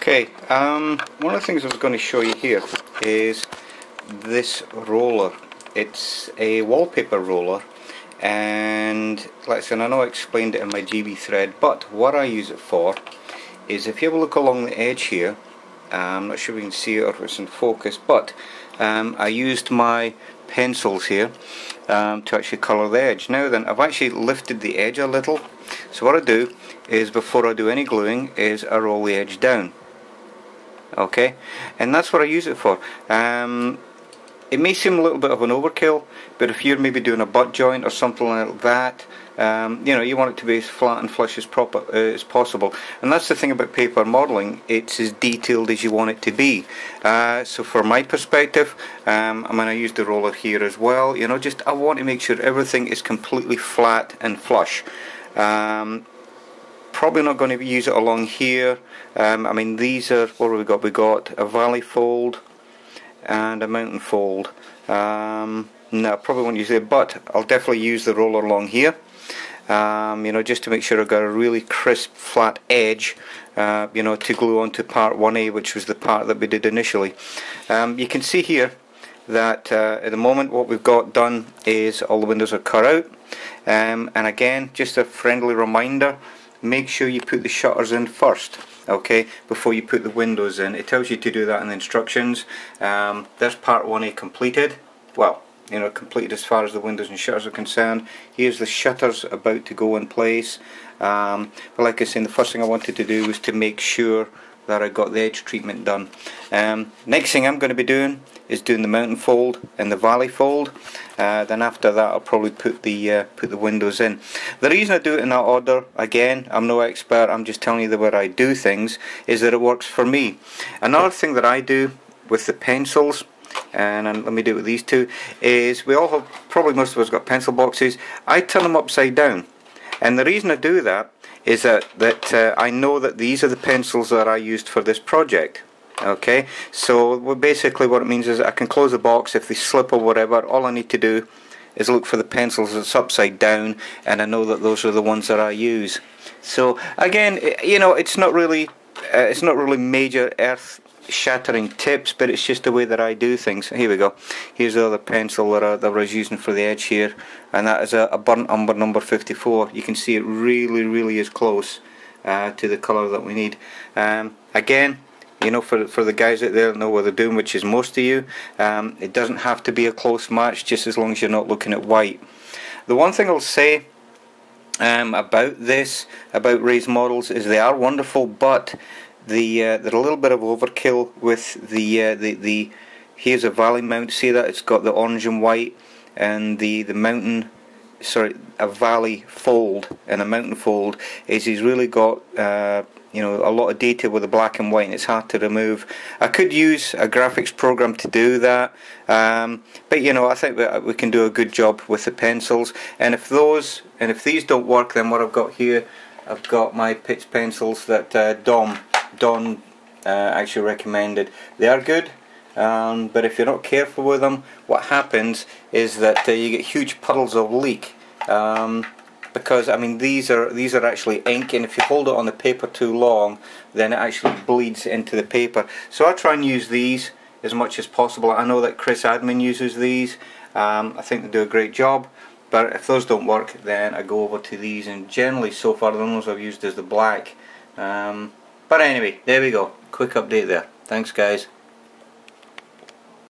Okay, one of the things I was going to show you here is this roller. It's a wallpaper roller, and like I said, I know I explained it in my GB thread, but what I use it for is, if you have a look along the edge here, I'm not sure if you can see it or if it's in focus, but I used my pencils here to actually colour the edge. Now then, I've actually lifted the edge a little, so what I do is, before I do any gluing, is I roll the edge down. Okay, and that's what I use it for. It may seem a little bit of an overkill, but if you're maybe doing a butt joint or something like that, you know, you want it to be as flat and flush as possible. And that's the thing about paper modelling, it's as detailed as you want it to be. So for my perspective, I mean, I use the roller here as well, you know, just I want to make sure everything is completely flat and flush. Probably not going to use it along here. I mean, these are, what have we got? We got a valley fold and a mountain fold. No, I probably won't use it, but I'll definitely use the roller along here. You know, just to make sure I've got a really crisp, flat edge, you know, to glue onto part 1A, which was the part that we did initially. You can see here that at the moment what we've got done is all the windows are cut out. And again, just a friendly reminder, make sure you put the shutters in first, okay, before you put the windows in. It tells you to do that in the instructions. There's part 1A completed. Well, you know, completed as far as the windows and shutters are concerned. Here's the shutters about to go in place. But like I said, the first thing I wanted to do was to make sure that I got the edge treatment done. Next thing I'm going to be doing is doing the mountain fold and the valley fold. Then after that I'll probably put the windows in. The reason I do it in that order, again, I'm no expert, I'm just telling you the way I do things, is that it works for me. Another thing that I do with the pencils, and let me do it with these two, is we all have, probably most of us got pencil boxes. I turn them upside down, and the reason I do that is that I know that these are the pencils that I used for this project. Okay, so basically what it means is I can close the box. If they slip or whatever, all I need to do is look for the pencils that's upside down, and I know that those are the ones that I use. So again, you know, it's not really major earth shattering tips, but it's just the way that I do things. Here we go. Here's the other pencil that I was using for the edge here, and that is a burnt umber number 54. You can see it really is close to the colour that we need. Again, you know, for the guys out there that know what they're doing, which is most of you, it doesn't have to be a close match, just as long as you're not looking at white. The one thing I'll say about raised models is they are wonderful, but they're a little bit of overkill with the here's a valley mount. See that it's got the orange and white, and the mountain, sorry, a valley fold and a mountain fold is he's really got you know, a lot of detail with the black and white, and it's hard to remove. I could use a graphics program to do that, but you know, I think that we can do a good job with the pencils. And if these don't work, then what I've got here, I've got my pitch pencils that Don actually recommended. They are good, but if you're not careful with them, what happens is that you get huge puddles of leak. Because I mean, these are actually ink, and if you hold it on the paper too long, then it actually bleeds into the paper. So I try and use these as much as possible. I know that Chris Admin uses these. I think they do a great job. But if those don't work, then I go over to these, and generally so far the ones I've used is the black. But anyway, there we go. Quick update there. Thanks guys.